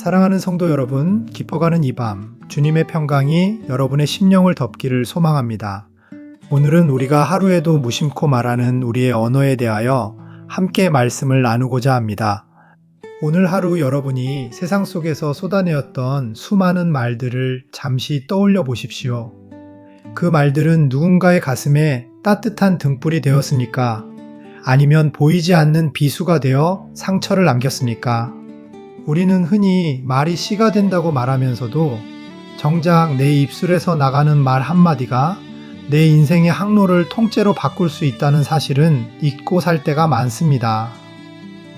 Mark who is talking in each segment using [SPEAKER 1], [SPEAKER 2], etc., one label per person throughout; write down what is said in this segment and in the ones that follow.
[SPEAKER 1] 사랑하는 성도 여러분, 깊어가는 이 밤, 주님의 평강이 여러분의 심령을 덮기를 소망합니다. 오늘은 우리가 하루에도 무심코 말하는 우리의 언어에 대하여 함께 말씀을 나누고자 합니다. 오늘 하루 여러분이 세상 속에서 쏟아내었던 수많은 말들을 잠시 떠올려 보십시오. 그 말들은 누군가의 가슴에 따뜻한 등불이 되었습니까? 아니면 보이지 않는 비수가 되어 상처를 남겼습니까? 우리는 흔히 말이 씨가 된다고 말하면서도 정작 내 입술에서 나가는 말 한마디가 내 인생의 항로를 통째로 바꿀 수 있다는 사실은 잊고 살 때가 많습니다.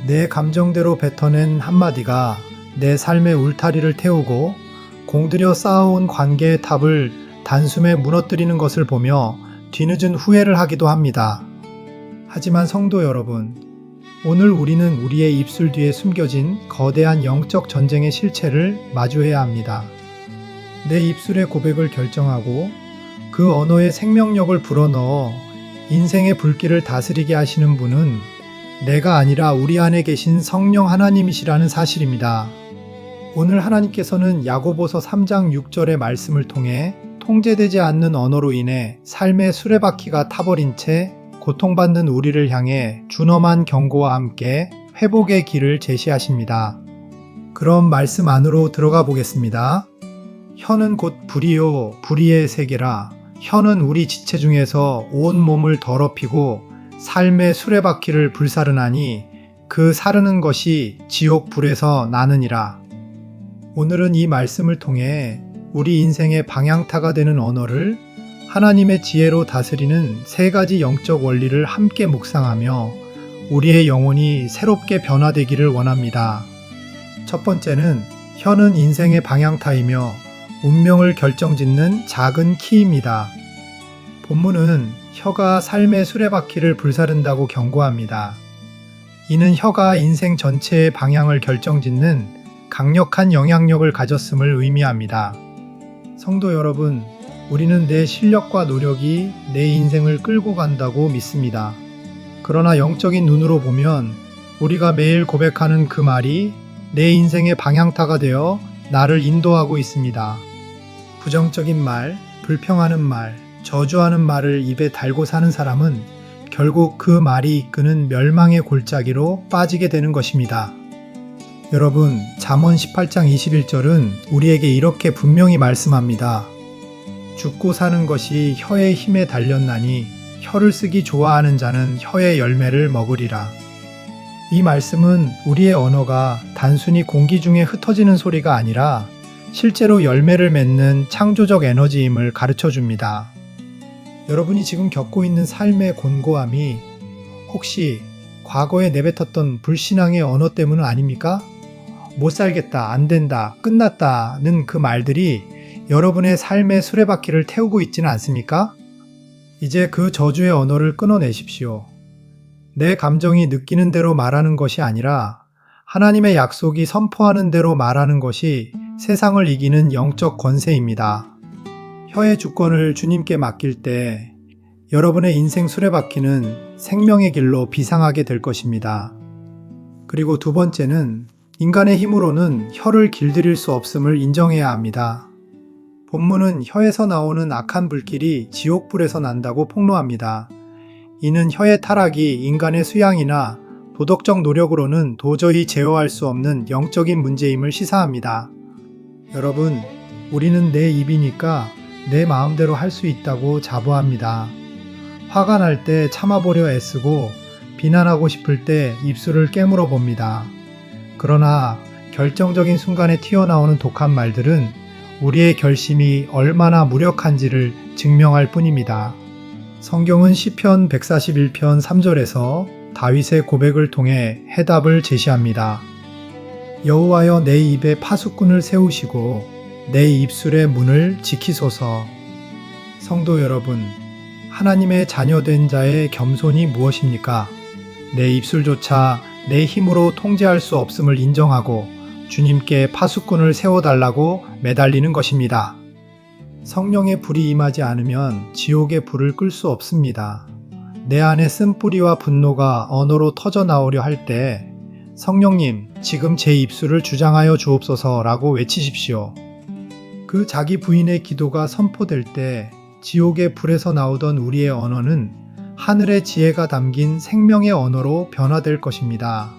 [SPEAKER 1] 내 감정대로 뱉어낸 한마디가 내 삶의 울타리를 태우고 공들여 쌓아온 관계의 탑을 단숨에 무너뜨리는 것을 보며 뒤늦은 후회를 하기도 합니다. 하지만 성도 여러분, 오늘 우리는 우리의 입술 뒤에 숨겨진 거대한 영적 전쟁의 실체를 마주해야 합니다. 내 입술의 고백을 결정하고 그 언어의 생명력을 불어넣어 인생의 불길을 다스리게 하시는 분은 내가 아니라 우리 안에 계신 성령 하나님이시라는 사실입니다. 오늘 하나님께서는 야고보서 3장 6절의 말씀을 통해 통제되지 않는 언어로 인해 삶의 수레바퀴가 타버린 채 고통받는 우리를 향해 준엄한 경고와 함께 회복의 길을 제시하십니다. 그럼 말씀 안으로 들어가 보겠습니다. 혀는 곧 불이요 불의의 세계라. 혀는 우리 지체 중에서 온 몸을 더럽히고 삶의 수레바퀴를 불사르나니 그 사르는 것이 지옥 불에서 나느니라. 오늘은 이 말씀을 통해 우리 인생의 방향타가 되는 언어를 하나님의 지혜로 다스리는 세 가지 영적 원리를 함께 묵상하며 우리의 영혼이 새롭게 변화되기를 원합니다. 첫 번째는 혀는 인생의 방향타이며 운명을 결정짓는 작은 키입니다. 본문은 혀가 삶의 수레바퀴를 불사른다고 경고합니다. 이는 혀가 인생 전체의 방향을 결정짓는 강력한 영향력을 가졌음을 의미합니다. 성도 여러분, 우리는 내 실력과 노력이 내 인생을 끌고 간다고 믿습니다. 그러나 영적인 눈으로 보면 우리가 매일 고백하는 그 말이 내 인생의 방향타가 되어 나를 인도하고 있습니다. 부정적인 말, 불평하는 말, 저주하는 말을 입에 달고 사는 사람은 결국 그 말이 이끄는 멸망의 골짜기로 빠지게 되는 것입니다. 여러분, 잠언 18장 21절은 우리에게 이렇게 분명히 말씀합니다. 죽고 사는 것이 혀의 힘에 달렸나니 혀를 쓰기 좋아하는 자는 혀의 열매를 먹으리라. 이 말씀은 우리의 언어가 단순히 공기 중에 흩어지는 소리가 아니라 실제로 열매를 맺는 창조적 에너지임을 가르쳐 줍니다. 여러분이 지금 겪고 있는 삶의 곤고함이 혹시 과거에 내뱉었던 불신앙의 언어 때문은 아닙니까? 못 살겠다, 안 된다, 끝났다는 그 말들이 여러분의 삶의 수레바퀴를 태우고 있지는 않습니까? 이제 그 저주의 언어를 끊어내십시오. 내 감정이 느끼는 대로 말하는 것이 아니라 하나님의 약속이 선포하는 대로 말하는 것이 세상을 이기는 영적 권세입니다. 혀의 주권을 주님께 맡길 때 여러분의 인생 수레바퀴는 생명의 길로 비상하게 될 것입니다. 그리고 두 번째는 인간의 힘으로는 혀를 길들일 수 없음을 인정해야 합니다. 본문은 혀에서 나오는 악한 불길이 지옥불에서 난다고 폭로합니다. 이는 혀의 타락이 인간의 수양이나 도덕적 노력으로는 도저히 제어할 수 없는 영적인 문제임을 시사합니다. 여러분, 우리는 내 입이니까 내 마음대로 할 수 있다고 자부합니다. 화가 날 때 참아보려 애쓰고 비난하고 싶을 때 입술을 깨물어 봅니다. 그러나 결정적인 순간에 튀어나오는 독한 말들은 우리의 결심이 얼마나 무력한지를 증명할 뿐입니다. 성경은 시편 141편 3절에서 다윗의 고백을 통해 해답을 제시합니다. 여호와여 내 입에 파수꾼을 세우시고 내 입술의 문을 지키소서. 성도 여러분, 하나님의 자녀된 자의 겸손이 무엇입니까? 내 입술조차 내 힘으로 통제할 수 없음을 인정하고 주님께 파수꾼을 세워달라고 매달리는 것입니다. 성령의 불이 임하지 않으면 지옥의 불을 끌 수 없습니다. 내 안에 쓴뿌리와 분노가 언어로 터져 나오려 할 때 성령님, 지금 제 입술을 주장하여 주옵소서라고 외치십시오. 그 자기 부인의 기도가 선포될 때 지옥의 불에서 나오던 우리의 언어는 하늘의 지혜가 담긴 생명의 언어로 변화될 것입니다.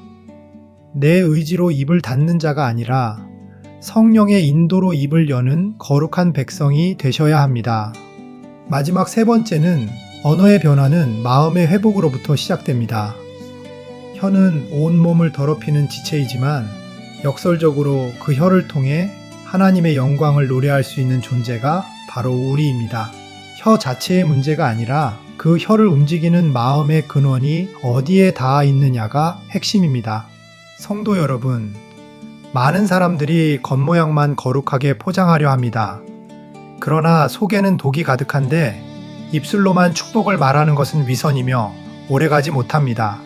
[SPEAKER 1] 내 의지로 입을 닫는 자가 아니라 성령의 인도로 입을 여는 거룩한 백성이 되셔야 합니다. 마지막 세 번째는 언어의 변화는 마음의 회복으로부터 시작됩니다. 혀는 온몸을 더럽히는 지체이지만 역설적으로 그 혀를 통해 하나님의 영광을 노래할 수 있는 존재가 바로 우리입니다. 혀 자체의 문제가 아니라 그 혀를 움직이는 마음의 근원이 어디에 닿아 있느냐가 핵심입니다. 성도 여러분, 많은 사람들이 겉모양만 거룩하게 포장하려 합니다. 그러나 속에는 독이 가득한데 입술로만 축복을 말하는 것은 위선이며 오래가지 못합니다.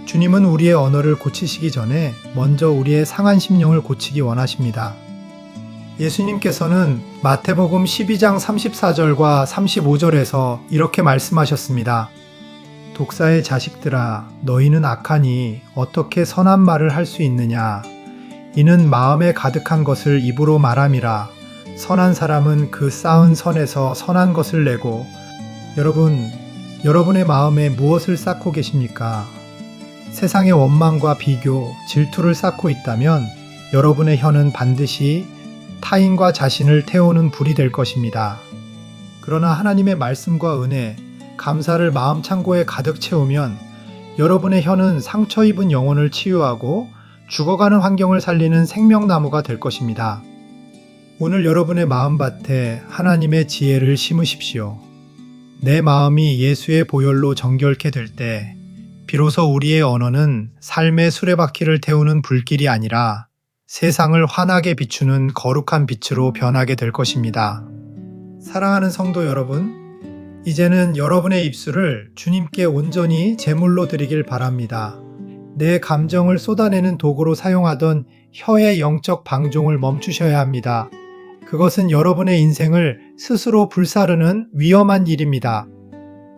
[SPEAKER 1] 주님은 우리의 언어를 고치시기 전에 먼저 우리의 상한 심령을 고치기 원하십니다. 예수님께서는 마태복음 12장 34절과 35절에서 이렇게 말씀하셨습니다. 독사의 자식들아, 너희는 악하니 어떻게 선한 말을 할 수 있느냐? 이는 마음에 가득한 것을 입으로 말함이라. 선한 사람은 그 쌓은 선에서 선한 것을 내고. 여러분, 여러분의 마음에 무엇을 쌓고 계십니까? 세상의 원망과 비교, 질투를 쌓고 있다면 여러분의 혀는 반드시 타인과 자신을 태우는 불이 될 것입니다. 그러나 하나님의 말씀과 은혜, 감사를 마음 창고에 가득 채우면 여러분의 혀는 상처 입은 영혼을 치유하고 죽어가는 환경을 살리는 생명나무가 될 것입니다. 오늘 여러분의 마음밭에 하나님의 지혜를 심으십시오. 내 마음이 예수의 보혈로 정결케 될 때 비로소 우리의 언어는 삶의 수레바퀴를 태우는 불길이 아니라 세상을 환하게 비추는 거룩한 빛으로 변하게 될 것입니다. 사랑하는 성도 여러분, 이제는 여러분의 입술을 주님께 온전히 제물로 드리길 바랍니다. 내 감정을 쏟아내는 도구로 사용하던 혀의 영적 방종을 멈추셔야 합니다. 그것은 여러분의 인생을 스스로 불사르는 위험한 일입니다.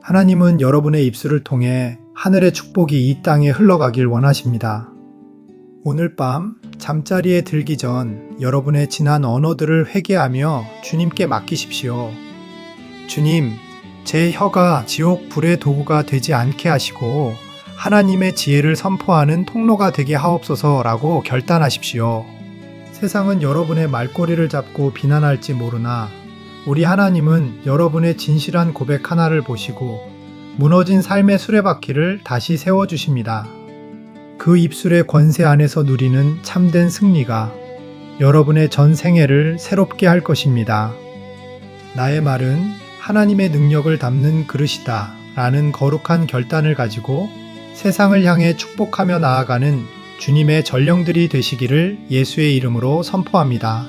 [SPEAKER 1] 하나님은 여러분의 입술을 통해 하늘의 축복이 이 땅에 흘러가길 원하십니다. 오늘 밤 잠자리에 들기 전 여러분의 지난 언어들을 회개하며 주님께 맡기십시오. 주님, 제 혀가 지옥 불의 도구가 되지 않게 하시고 하나님의 지혜를 선포하는 통로가 되게 하옵소서라고 결단하십시오. 세상은 여러분의 말꼬리를 잡고 비난할지 모르나 우리 하나님은 여러분의 진실한 고백 하나를 보시고 무너진 삶의 수레바퀴를 다시 세워주십니다. 그 입술의 권세 안에서 누리는 참된 승리가 여러분의 전 생애를 새롭게 할 것입니다. 나의 말은 하나님의 능력을 담는 그릇이다 라는 거룩한 결단을 가지고 세상을 향해 축복하며 나아가는 주님의 전령들이 되시기를 예수의 이름으로 선포합니다.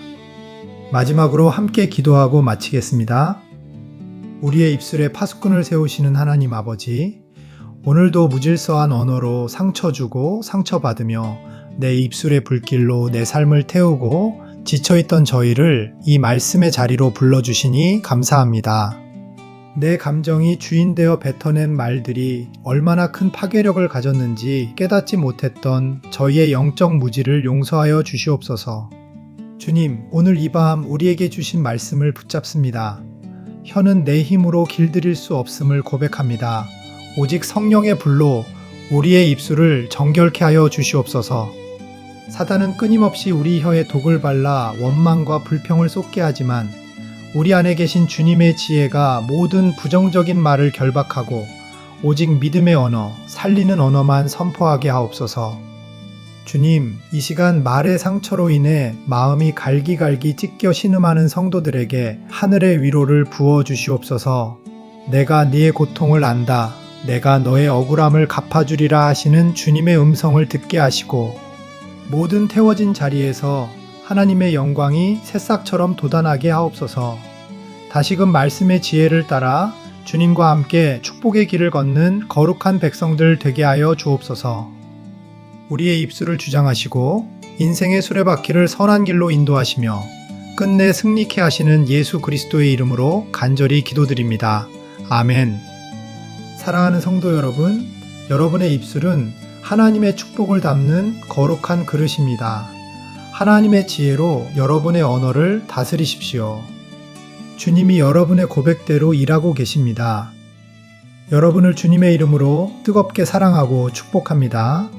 [SPEAKER 1] 마지막으로 함께 기도하고 마치겠습니다. 우리의 입술에 파수꾼을 세우시는 하나님 아버지, 오늘도 무질서한 언어로 상처 주고 상처받으며 내 입술의 불길로 내 삶을 태우고 지쳐있던 저희를 이 말씀의 자리로 불러주시니 감사합니다. 내 감정이 주인되어 뱉어낸 말들이 얼마나 큰 파괴력을 가졌는지 깨닫지 못했던 저희의 영적 무지를 용서하여 주시옵소서. 주님, 오늘 이 밤 우리에게 주신 말씀을 붙잡습니다. 혀는 내 힘으로 길들일 수 없음을 고백합니다. 오직 성령의 불로 우리의 입술을 정결케 하여 주시옵소서. 사단은 끊임없이 우리 혀에 독을 발라 원망과 불평을 쏟게 하지만 우리 안에 계신 주님의 지혜가 모든 부정적인 말을 결박하고 오직 믿음의 언어, 살리는 언어만 선포하게 하옵소서. 주님, 이 시간 말의 상처로 인해 마음이 갈기갈기 찢겨 신음하는 성도들에게 하늘의 위로를 부어주시옵소서. 내가 네의 고통을 안다. 내가 너의 억울함을 갚아주리라 하시는 주님의 음성을 듣게 하시고 모든 태워진 자리에서 하나님의 영광이 새싹처럼 돋아나게 하옵소서. 다시금 말씀의 지혜를 따라 주님과 함께 축복의 길을 걷는 거룩한 백성들 되게 하여 주옵소서. 우리의 입술을 주장하시고 인생의 수레바퀴를 선한 길로 인도하시며 끝내 승리케 하시는 예수 그리스도의 이름으로 간절히 기도드립니다. 아멘. 사랑하는 성도 여러분, 여러분의 입술은 하나님의 축복을 담는 거룩한 그릇입니다. 하나님의 지혜로 여러분의 언어를 다스리십시오. 주님이 여러분의 고백대로 일하고 계십니다. 여러분을 주님의 이름으로 뜨겁게 사랑하고 축복합니다.